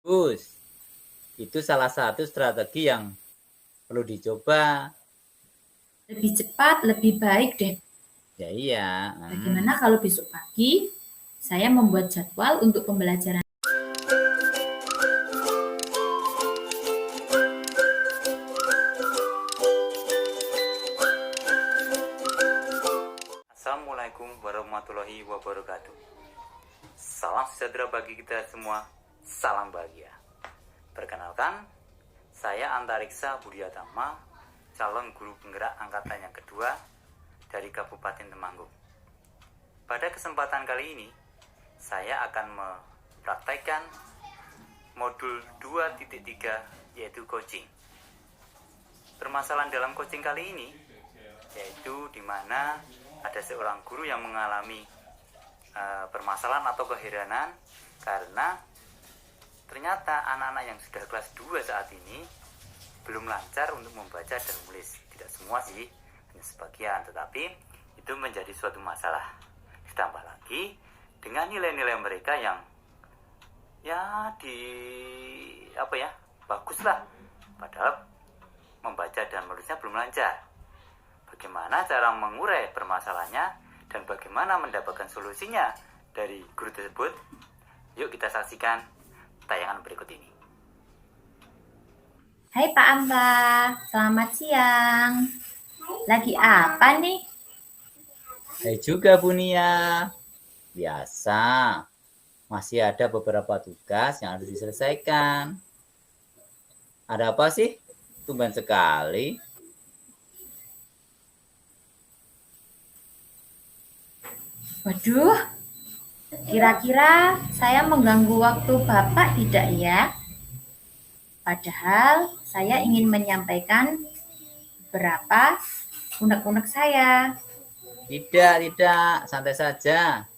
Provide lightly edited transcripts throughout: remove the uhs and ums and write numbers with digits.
Bagus. Itu salah satu strategi yang perlu dicoba. Lebih cepat, lebih baik deh. Ya iya. Bagaimana kalau besok pagi saya membuat jadwal untuk pembelajaran? Assalamualaikum warahmatullahi wabarakatuh. Salam sejahtera bagi kita semua. Salam bahagia. Perkenalkan, saya Antariksa Budiatama, calon guru penggerak angkatan yang kedua dari Kabupaten Temanggung. Pada kesempatan kali ini, saya akan mempraktekkan modul 2.3 yaitu coaching. Permasalahan dalam coaching kali ini yaitu di mana ada seorang guru yang mengalami permasalahan atau keheranan karena ternyata anak-anak yang sudah kelas 2 saat ini belum lancar untuk membaca dan menulis. Tidak semua sih, hanya sebagian, tetapi itu menjadi suatu masalah. Ditambah lagi dengan nilai-nilai mereka yang baguslah, padahal membaca dan menulisnya belum lancar. Bagaimana cara mengurai permasalahannya dan bagaimana mendapatkan solusinya dari guru tersebut? Yuk kita saksikan tayangan berikut ini. Hai Pak Anta, selamat siang. Lagi apa nih? Hai juga Bu Nia. Biasa, masih ada beberapa tugas yang harus diselesaikan. Ada apa sih? Tumben sekali. Waduh, kira-kira saya mengganggu waktu Bapak tidak ya? Padahal saya ingin menyampaikan beberapa unek-unek saya. Tidak, santai saja.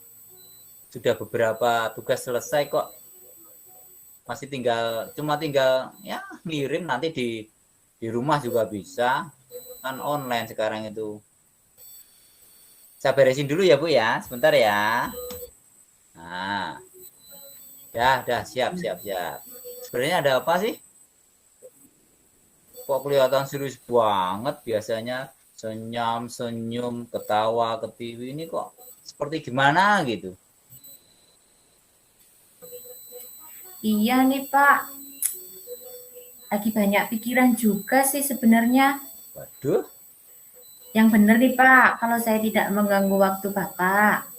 Sudah beberapa tugas selesai kok. Masih cuma tinggal ya ngirim nanti di rumah juga bisa. Kan online sekarang itu. Saya beresin dulu ya Bu ya, sebentar ya. Nah, dah siap. Sebenarnya ada apa sih? Kok kelihatan serius banget biasanya senyum, ketawa, ketiwi ini kok seperti gimana gitu. Iya nih Pak, lagi banyak pikiran juga sih sebenarnya. Waduh, Yang benar nih Pak, kalau saya tidak mengganggu waktu Bapak.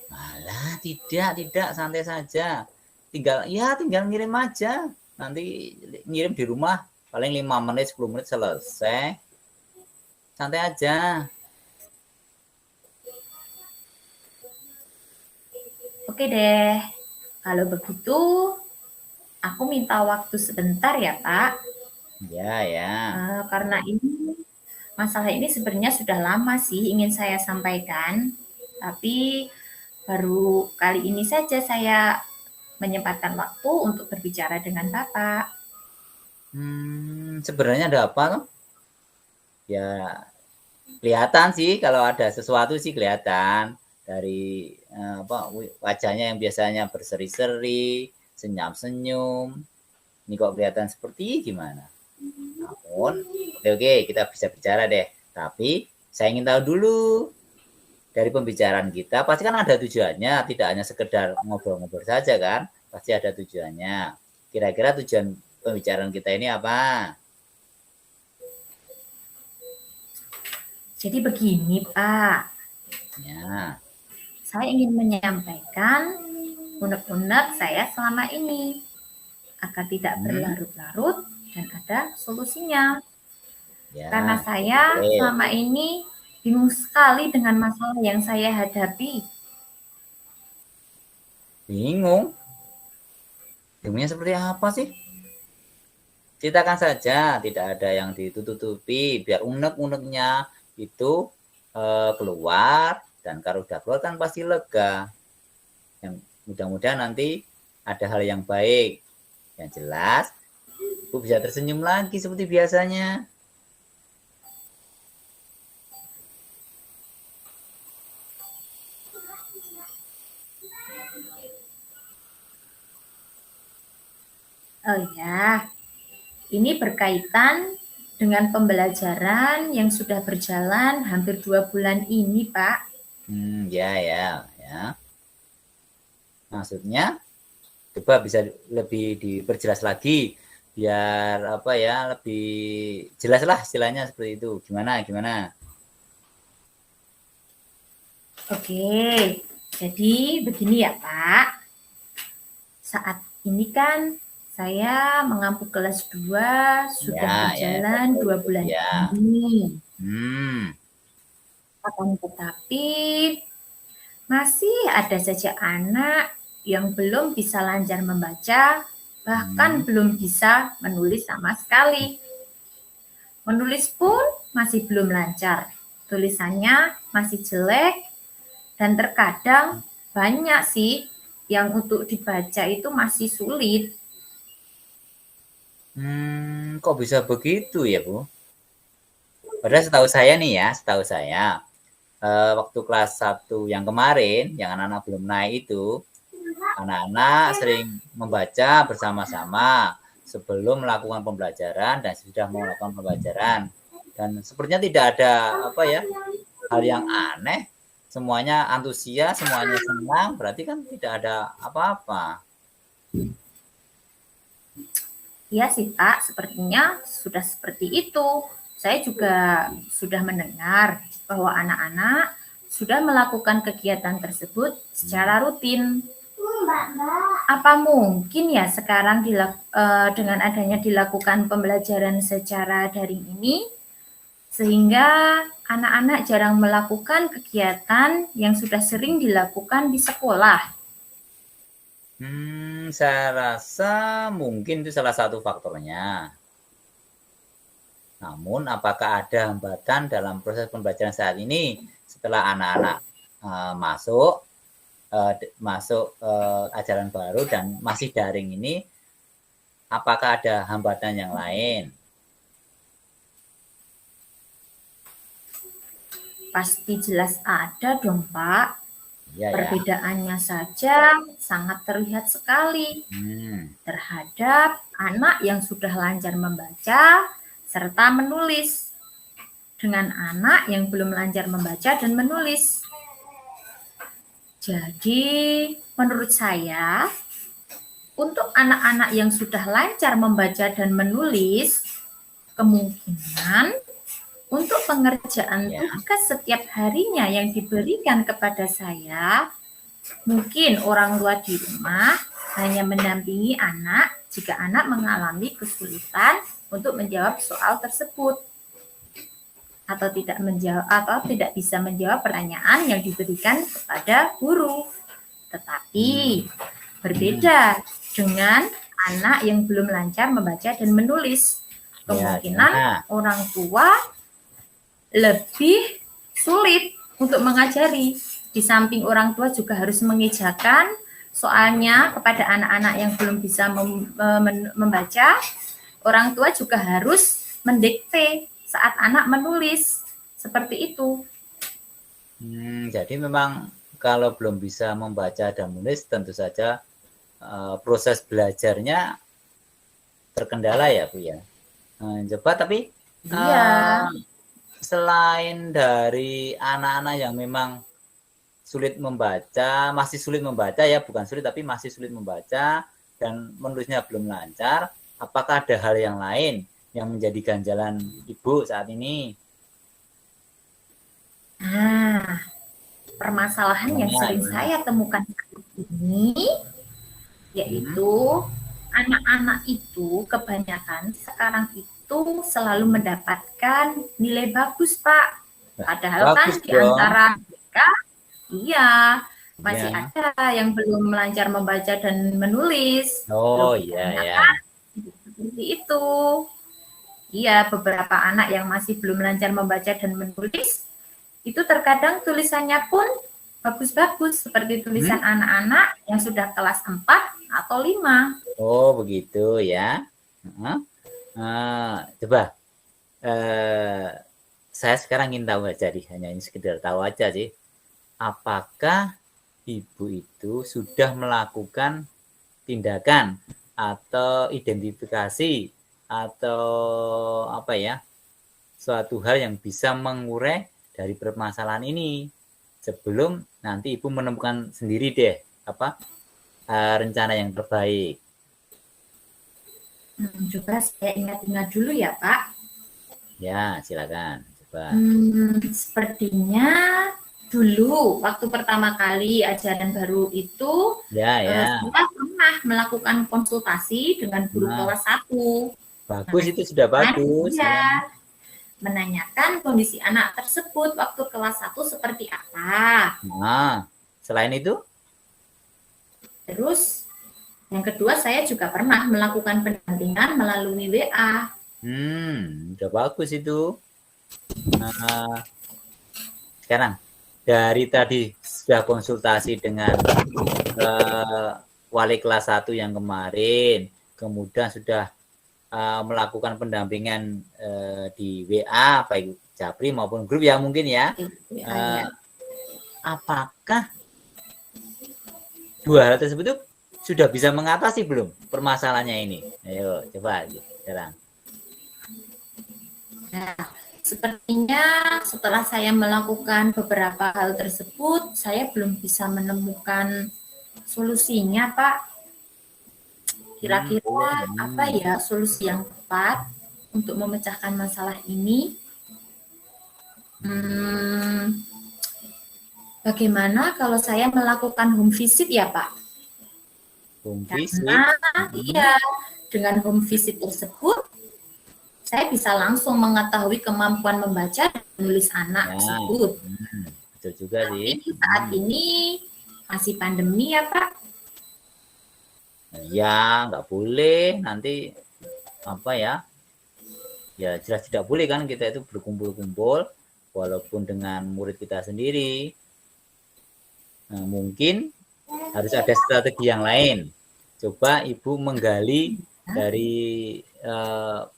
malah tidak, santai saja. Tinggal ngirim aja. Nanti ngirim di rumah paling 5 menit, 10 menit selesai. Santai aja. Oke deh, kalau begitu aku minta waktu sebentar ya Pak. Ya. Karena ini masalah ini sebenarnya sudah lama sih ingin saya sampaikan, tapi baru kali ini saja saya menyempatkan waktu untuk berbicara dengan Bapak. Sebenarnya ada apa tuh? Ya, kelihatan sih kalau ada sesuatu sih kelihatan dari wajahnya yang biasanya berseri-seri, senyum-senyum. Ini kok kelihatan seperti gimana? Namun, oke, kita bisa bicara deh. Tapi saya ingin tahu dulu dari pembicaraan kita, pasti kan ada tujuannya, tidak hanya sekedar ngobrol-ngobrol saja kan? Pasti ada tujuannya. Kira-kira tujuan pembicaraan kita ini apa? Jadi begini Pak, Ya. saya ingin menyampaikan unek-unek saya selama ini agar tidak berlarut-larut dan ada solusinya. Ya, Karena saya oke. selama ini bingung sekali dengan masalah yang saya hadapi. Bingung? Bingungnya seperti apa sih? Ceritakan saja, tidak ada yang ditutupi, biar unek-uneknya itu keluar, dan kalau udah keluar kan pasti lega. Yang mudah-mudahan nanti ada hal yang baik. Yang jelas, aku bisa tersenyum lagi seperti biasanya. Oh ya, ini berkaitan dengan pembelajaran yang sudah berjalan hampir 2 bulan ini, Pak. Ya, ya, ya. Maksudnya, coba bisa lebih diperjelas lagi biar apa ya, lebih jelas lah istilahnya seperti itu. Gimana? Oke, jadi begini ya, Pak. Saat ini kan saya mengampu kelas 2 sudah Ya, berjalan betul, 2 betul, bulan ya. ini. Hmm. Akan tetapi masih ada saja anak yang belum bisa lancar membaca, bahkan belum bisa menulis sama sekali. Menulis pun masih belum lancar. Tulisannya masih jelek dan terkadang banyak sih yang untuk dibaca itu masih sulit. Kok bisa begitu ya, Bu? Padahal setahu saya nih ya, waktu kelas 1 yang kemarin, yang anak-anak belum naik itu, anak-anak sering membaca bersama-sama sebelum melakukan pembelajaran dan sudah melakukan pembelajaran. Dan sepertinya tidak ada apa ya, hal yang aneh. Semuanya antusias, semuanya senang, berarti kan tidak ada apa-apa. Iya sih Pak, sepertinya sudah seperti itu. Saya juga sudah mendengar bahwa anak-anak sudah melakukan kegiatan tersebut secara rutin. Apa mungkin ya sekarang dengan adanya dilakukan pembelajaran secara daring ini, sehingga anak-anak jarang melakukan kegiatan yang sudah sering dilakukan di sekolah? Saya rasa mungkin itu salah satu faktornya. Namun, apakah ada hambatan dalam proses pembelajaran saat ini setelah anak-anak masuk ajaran baru dan masih daring ini? Apakah ada hambatan yang lain? Pasti jelas ada dong, Pak. Ya, Perbedaannya saja sangat terlihat sekali terhadap anak yang sudah lancar membaca serta menulis dengan anak yang belum lancar membaca dan menulis. Jadi, menurut saya, untuk anak-anak yang sudah lancar membaca dan menulis, kemungkinan untuk pengerjaan tugas setiap harinya yang diberikan kepada saya, mungkin orang tua di rumah hanya mendampingi anak jika anak mengalami kesulitan untuk menjawab soal tersebut atau tidak bisa menjawab pertanyaan yang diberikan kepada guru. Tetapi berbeda dengan anak yang belum lancar membaca dan menulis. Kemungkinan orang tua lebih sulit untuk mengajari. Di samping orang tua juga harus mengejakan soalnya kepada anak-anak yang belum bisa membaca, orang tua juga harus mendikte saat anak menulis. Seperti itu. Jadi memang kalau belum bisa membaca dan menulis, tentu saja proses belajarnya terkendala ya, Bu ya. Coba tapi selain dari anak-anak yang memang masih sulit membaca ya, bukan sulit tapi masih sulit membaca dan menulisnya belum lancar, apakah ada hal yang lain yang menjadi ganjalan Ibu saat ini? Permasalahan yang sering saya temukan saat ini yaitu anak-anak itu kebanyakan sekarang itu selalu mendapatkan nilai bagus, Pak. Padahal kan di antara mereka, masih ada yang belum lancar membaca dan menulis. Oh iya. Seperti itu. Iya, beberapa anak yang masih belum lancar membaca dan menulis, itu terkadang tulisannya pun bagus-bagus, seperti tulisan anak-anak yang sudah kelas 4 atau 5. Oh, begitu ya. Coba, saya sekarang ingin tahu aja nih, hanya ini sekedar tahu aja sih. Apakah Ibu itu sudah melakukan tindakan atau identifikasi atau apa ya, suatu hal yang bisa mengurai dari permasalahan ini sebelum nanti ibu menemukan sendiri deh apa rencana yang terbaik. Coba saya ingat-ingat dulu ya Pak. Ya, silakan. Coba. Sepertinya dulu waktu pertama kali ajaran baru itu Ya, ya. saya pernah melakukan konsultasi dengan guru Nah, kelas 1. bagus, itu sudah bagus ya. Menanyakan kondisi anak tersebut waktu kelas 1 seperti apa. Nah, selain itu? Terus yang kedua, saya juga pernah melakukan pendampingan melalui WA. Udah bagus itu. Nah, sekarang dari tadi sudah konsultasi dengan wali kelas 1 yang kemarin, kemudian sudah melakukan pendampingan di WA baik Japri maupun grup ya mungkin ya. Apakah dua hal tersebut itu sudah bisa mengatasi belum permasalahannya ini? Ayo coba sekarang. Nah, sepertinya setelah saya melakukan beberapa hal tersebut, saya belum bisa menemukan solusinya, Pak. Kira-kira apa ya solusi yang tepat untuk memecahkan masalah ini? Bagaimana kalau saya melakukan home visit ya, Pak? Home visit? Karena iya, dengan home visit tersebut, saya bisa langsung mengetahui kemampuan membaca dan menulis anak tersebut. Betul juga sih. Tapi saat ini masih pandemi ya, Pak? Ya, nggak boleh. Nanti apa ya? Ya jelas tidak boleh kan kita itu berkumpul-kumpul walaupun dengan murid kita sendiri. Nah, mungkin harus ada strategi yang lain. Coba Ibu menggali dari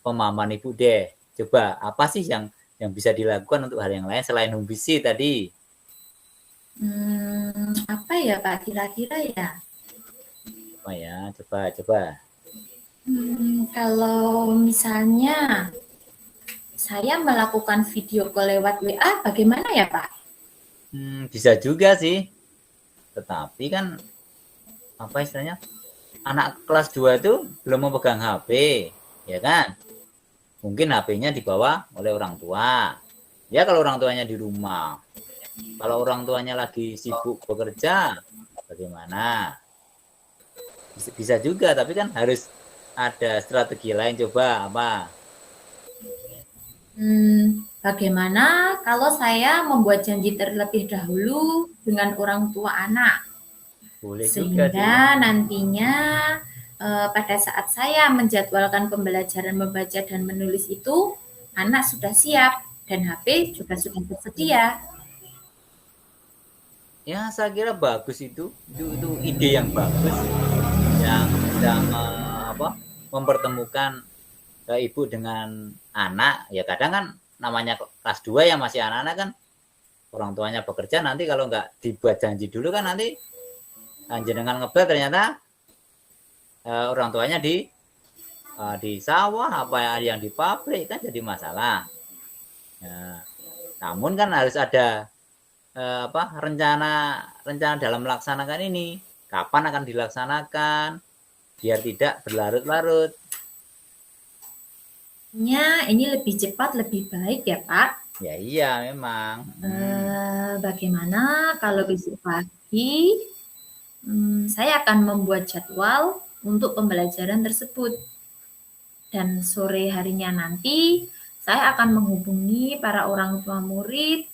pemahaman Ibu deh. Coba apa sih yang bisa dilakukan untuk hal yang lain selain home visit tadi? Apa ya Pak kira-kira ya? Apa ya? Coba. Kalau misalnya saya melakukan video call lewat WA, bagaimana ya Pak? Bisa juga sih. Tetapi kan apa istilahnya? Anak kelas 2 itu belum memegang HP, ya kan? Mungkin HP-nya dibawa oleh orang tua. Ya kalau orang tuanya di rumah. Kalau orang tuanya lagi sibuk bekerja, bagaimana? Bisa juga, tapi kan harus ada strategi lain. Coba apa? Bagaimana kalau saya membuat janji terlebih dahulu dengan orang tua anak? Boleh sehingga juga nantinya pada saat saya menjadwalkan pembelajaran membaca dan menulis itu, anak sudah siap dan HP juga sudah tersedia. Ya, saya kira bagus itu ide yang bagus yang mempertemukan ibu dengan anak. Ya kadang kan namanya kelas 2 ya masih anak-anak kan orang tuanya bekerja, nanti kalau nggak dibuat janji dulu kan nanti jenengan ngebel ternyata orang tuanya di sawah apa yang di pabrik kan jadi masalah. Nah, namun kan harus ada rencana dalam melaksanakan ini, kapan akan dilaksanakan biar tidak berlarut-larut. Ya, ini lebih cepat lebih baik ya Pak. Ya iya memang. Bagaimana kalau besok pagi saya akan membuat jadwal untuk pembelajaran tersebut dan sore harinya nanti saya akan menghubungi para orang tua murid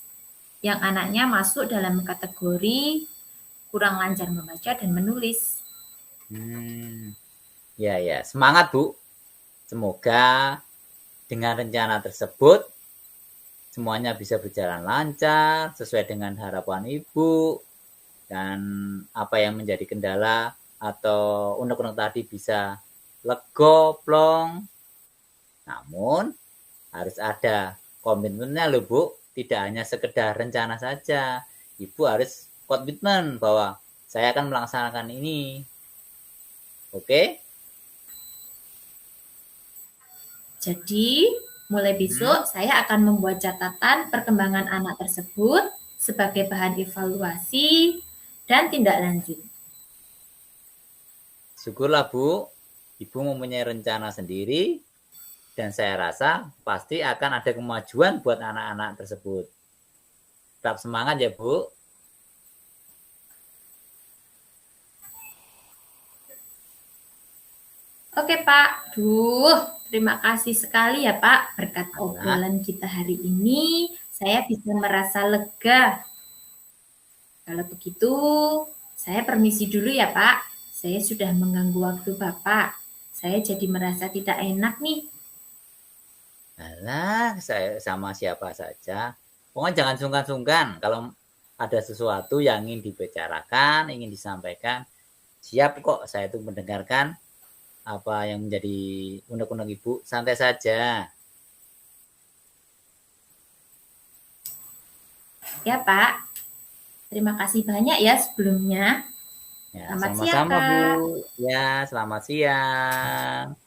yang anaknya masuk dalam kategori kurang lancar membaca dan menulis. Ya, semangat Bu. Semoga dengan rencana tersebut semuanya bisa berjalan lancar sesuai dengan harapan Ibu dan apa yang menjadi kendala atau unek-unek tadi bisa lego, plong. Namun harus ada komitmennya loh Bu. Tidak hanya sekedar rencana saja. Ibu harus komitmen bahwa saya akan melaksanakan ini. Oke? Jadi, mulai besok saya akan membuat catatan perkembangan anak tersebut sebagai bahan evaluasi dan tindak lanjut. Syukurlah Bu, Ibu mempunyai rencana sendiri dan saya rasa pasti akan ada kemajuan buat anak-anak tersebut. Tetap semangat ya Bu. Oke Pak, terima kasih sekali ya Pak. Berkat obrolan kita hari ini, saya bisa merasa lega. Kalau begitu, saya permisi dulu ya Pak. Saya sudah mengganggu waktu Bapak. Saya jadi merasa tidak enak nih. Alah, saya sama siapa saja. Pokoknya jangan sungkan-sungkan. Kalau ada sesuatu yang ingin dibicarakan, ingin disampaikan, siap kok saya itu mendengarkan apa yang menjadi unek-unek Ibu. Santai saja. Ya Pak, terima kasih banyak ya sebelumnya. Ya, Selamat siang sama-sama Bu. Kak. Ya, selamat siang.